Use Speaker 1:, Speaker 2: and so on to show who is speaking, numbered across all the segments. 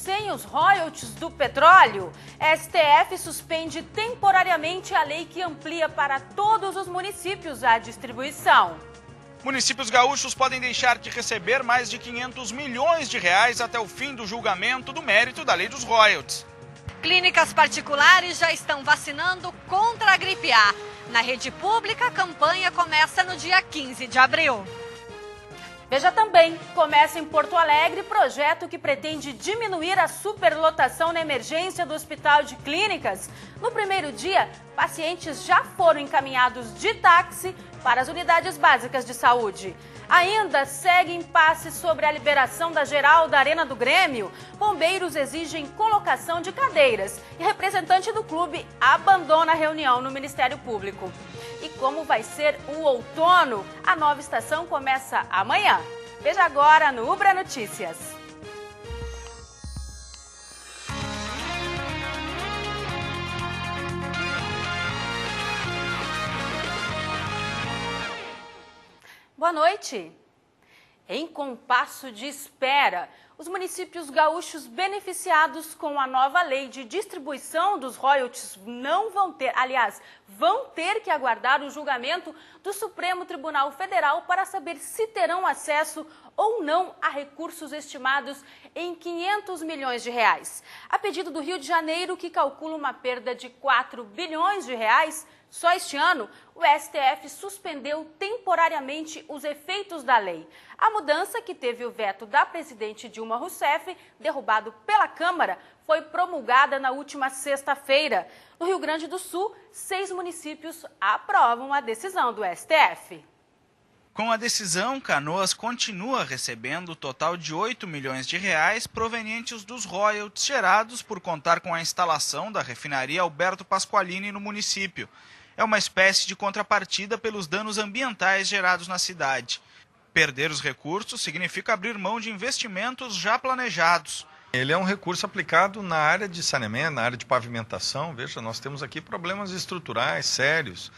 Speaker 1: sem os royalties do petróleo? STF suspende temporariamente a lei que amplia para todos os municípios a distribuição.
Speaker 2: Municípios gaúchos podem deixar de receber mais de 500 milhões de reais até o fim do julgamento do mérito da lei dos royalties.
Speaker 3: Clínicas particulares já estão vacinando contra a gripe A. Na rede pública, a campanha começa no dia 15 de abril.
Speaker 1: Veja também, começa em Porto Alegre projeto que pretende diminuir a superlotação na emergência do Hospital de Clínicas. No primeiro dia, pacientes já foram encaminhados de táxi para as unidades básicas de saúde. Ainda segue impasse sobre a liberação da geral da Arena do Grêmio. Bombeiros exigem colocação de cadeiras e representante do clube abandona a reunião no Ministério Público. E como vai ser o outono? A nova estação começa amanhã. Veja agora no Ubra Notícias. Boa noite. Em compasso de espera, os municípios gaúchos beneficiados com a nova lei de distribuição dos royalties vão ter que aguardar o julgamento do Supremo Tribunal Federal para saber se terão acesso ou não a recursos estimados em 500 milhões de reais. A pedido do Rio de Janeiro, que calcula uma perda de 4 bilhões de reais, só este ano, o STF suspendeu temporariamente os efeitos da lei. A mudança, que teve o veto da presidente Dilma Rousseff, derrubado pela Câmara, foi promulgada na última sexta-feira. No Rio Grande do Sul, 6 municípios aprovam a decisão do STF.
Speaker 2: Com a decisão, Canoas continua recebendo o total de 8 milhões de reais provenientes dos royalties gerados por contar com a instalação da refinaria Alberto Pasqualini no município. É uma espécie de contrapartida pelos danos ambientais gerados na cidade. Perder os recursos significa abrir mão de investimentos já planejados.
Speaker 4: Ele é um recurso aplicado na área de saneamento, na área de pavimentação. Veja, nós temos aqui problemas estruturais sérios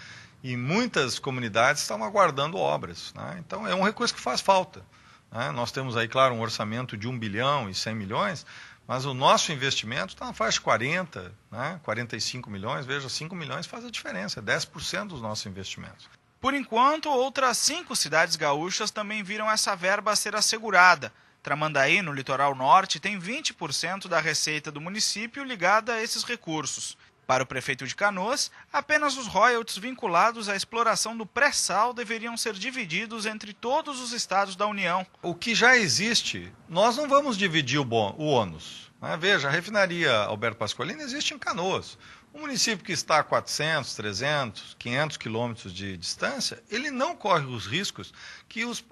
Speaker 4: e muitas comunidades estão aguardando obras, né? Então é um recurso que faz falta, né? Nós temos aí, claro, um orçamento de 1 bilhão e 100 milhões, mas o nosso investimento está na faixa de 40, né? 45 milhões, veja, 5 milhões faz a diferença, é 10% dos nossos investimentos.
Speaker 2: Por enquanto, outras 5 cidades gaúchas também viram essa verba ser assegurada. Tramandaí, no litoral norte, tem 20% da receita do município ligada a esses recursos. Para o prefeito de Canoas, apenas os royalties vinculados à exploração do pré-sal deveriam ser divididos entre todos os estados da União.
Speaker 4: O que já existe, nós não vamos dividir o ônus, né? Veja, a refinaria Alberto Pasqualini existe em Canoas. Um município que está a 400, 300, 500 quilômetros de distância, ele não corre os riscos que os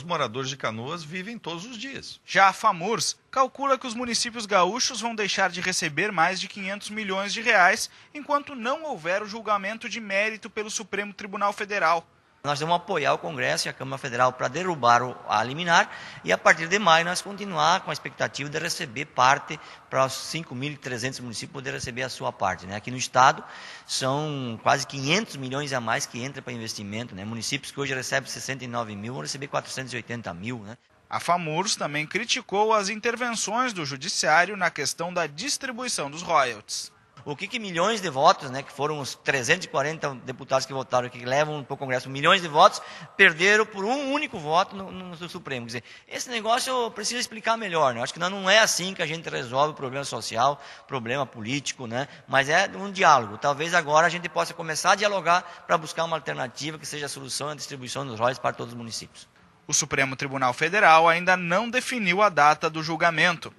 Speaker 4: moradores de Canoas vivem todos os dias.
Speaker 2: Já a FAMURS calcula que os municípios gaúchos vão deixar de receber mais de 500 milhões de reais enquanto não houver o julgamento de mérito pelo Supremo Tribunal Federal.
Speaker 5: Nós vamos apoiar o Congresso e a Câmara Federal para derrubar a liminar e a partir de maio nós continuar com a expectativa de receber parte para os 5.300 municípios poder receber a sua parte, né? Aqui no estado são quase 500 milhões a mais que entra para investimento, né? Municípios que hoje recebem 69 mil vão receber 480 mil, né?
Speaker 2: A FAMURS também criticou as intervenções do Judiciário na questão da distribuição dos royalties.
Speaker 5: O que milhões de votos, né, que foram os 340 deputados que votaram, que levam para o Congresso milhões de votos, perderam por um único voto no Supremo. Quer dizer, esse negócio precisa explicar melhor, né? Eu acho que não é assim que a gente resolve o problema social, problema político, né? Mas é um diálogo. Talvez agora a gente possa começar a dialogar para buscar uma alternativa que seja a solução à distribuição dos royalties para todos os municípios.
Speaker 2: O Supremo Tribunal Federal ainda não definiu a data do julgamento.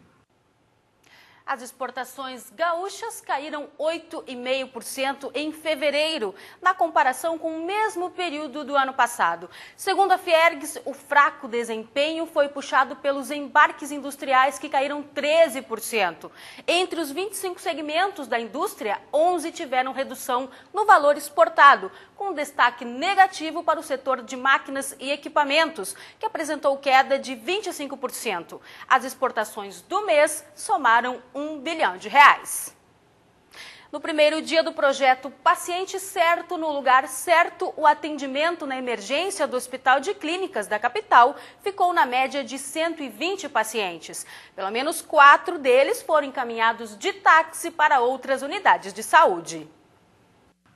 Speaker 1: As exportações gaúchas caíram 8,5% em fevereiro, na comparação com o mesmo período do ano passado. Segundo a Fiergs, o fraco desempenho foi puxado pelos embarques industriais, que caíram 13%. Entre os 25 segmentos da indústria, 11 tiveram redução no valor exportado, com destaque negativo para o setor de máquinas e equipamentos, que apresentou queda de 25%. As exportações do mês somaram 1 bilhão de reais. No primeiro dia do projeto Paciente Certo no Lugar Certo, o atendimento na emergência do Hospital de Clínicas da capital ficou na média de 120 pacientes. Pelo menos 4 deles foram encaminhados de táxi para outras unidades de saúde.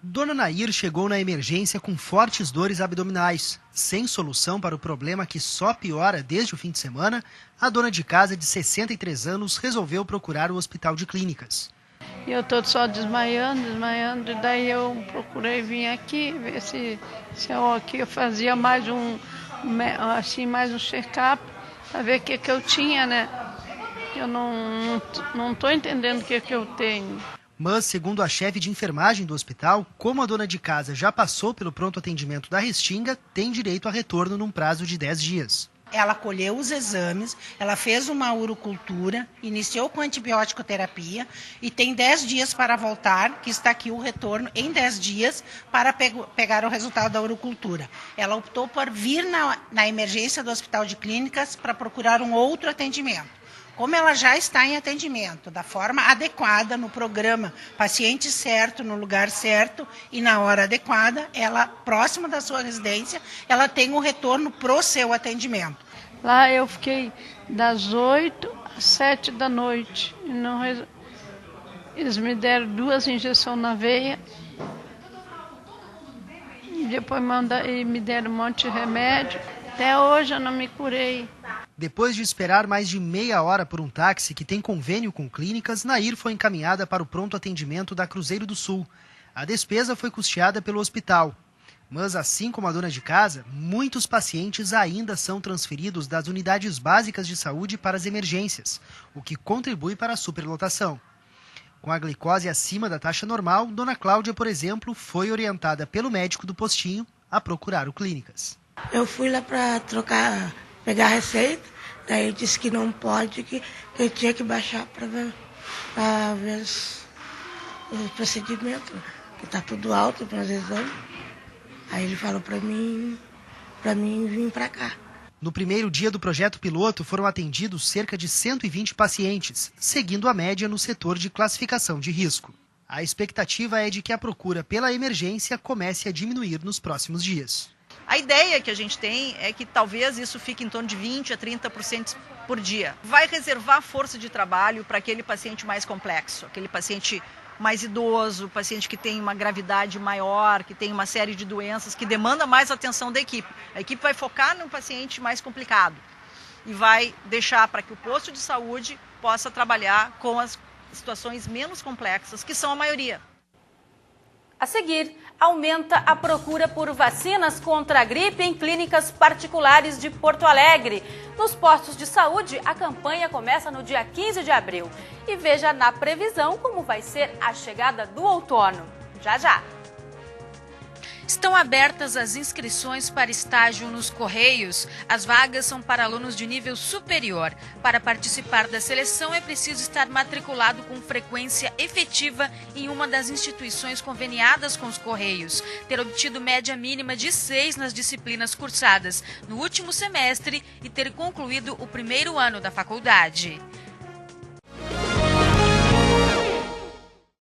Speaker 6: Dona Nair chegou na emergência com fortes dores abdominais. Sem solução para o problema que só piora desde o fim de semana, a dona de casa de 63 anos resolveu procurar o Hospital de Clínicas.
Speaker 7: Eu estou só desmaiando, e daí eu procurei vir aqui, ver se eu fazia mais um check-up, para ver o que eu tinha, né? Eu não estou entendendo o que eu tenho.
Speaker 6: Mas, segundo a chefe de enfermagem do hospital, como a dona de casa já passou pelo pronto atendimento da Restinga, tem direito a retorno num prazo de 10 dias.
Speaker 8: Ela colheu os exames, ela fez uma urocultura, iniciou com antibiótico terapia e tem 10 dias para voltar, que está aqui o retorno em 10 dias para pegar o resultado da urocultura. Ela optou por vir na emergência do Hospital de Clínicas para procurar um outro atendimento. Como ela já está em atendimento da forma adequada no programa Paciente Certo, no lugar certo e na hora adequada, ela, próxima da sua residência, ela tem um retorno para o seu atendimento.
Speaker 7: Lá eu fiquei das 8 às 7 da noite. Eles me deram 2 injeções na veia. E depois me deram um monte de remédio. Até hoje eu não me curei.
Speaker 6: Depois de esperar mais de meia hora por um táxi que tem convênio com clínicas, Nair foi encaminhada para o pronto atendimento da Cruzeiro do Sul. A despesa foi custeada pelo hospital. Mas, assim como a dona de casa, muitos pacientes ainda são transferidos das unidades básicas de saúde para as emergências, o que contribui para a superlotação. Com a glicose acima da taxa normal, dona Cláudia, por exemplo, foi orientada pelo médico do postinho a procurar o Clínicas.
Speaker 9: Eu fui lá para pegar a receita, daí ele disse que não pode, que eu tinha que baixar para ver o procedimento, que está tudo alto para os exames. Aí ele falou para mim vir para cá.
Speaker 6: No primeiro dia do projeto piloto foram atendidos cerca de 120 pacientes, seguindo a média no setor de classificação de risco. A expectativa é de que a procura pela emergência comece a diminuir nos próximos dias.
Speaker 10: A ideia que a gente tem é que talvez isso fique em torno de 20% a 30% por dia. Vai reservar força de trabalho para aquele paciente mais complexo, aquele paciente mais idoso, paciente que tem uma gravidade maior, que tem uma série de doenças, que demanda mais atenção da equipe. A equipe vai focar no paciente mais complicado e vai deixar para que o posto de saúde possa trabalhar com as situações menos complexas, que são a maioria.
Speaker 1: A seguir, aumenta a procura por vacinas contra a gripe em clínicas particulares de Porto Alegre. Nos postos de saúde, a campanha começa no dia 15 de abril. E veja na previsão como vai ser a chegada do outono. Já, já! Estão abertas as inscrições para estágio nos Correios. As vagas são para alunos de nível superior. Para participar da seleção é preciso estar matriculado com frequência efetiva em uma das instituições conveniadas com os Correios, ter obtido média mínima de 6 nas disciplinas cursadas no último semestre e ter concluído o primeiro ano da faculdade.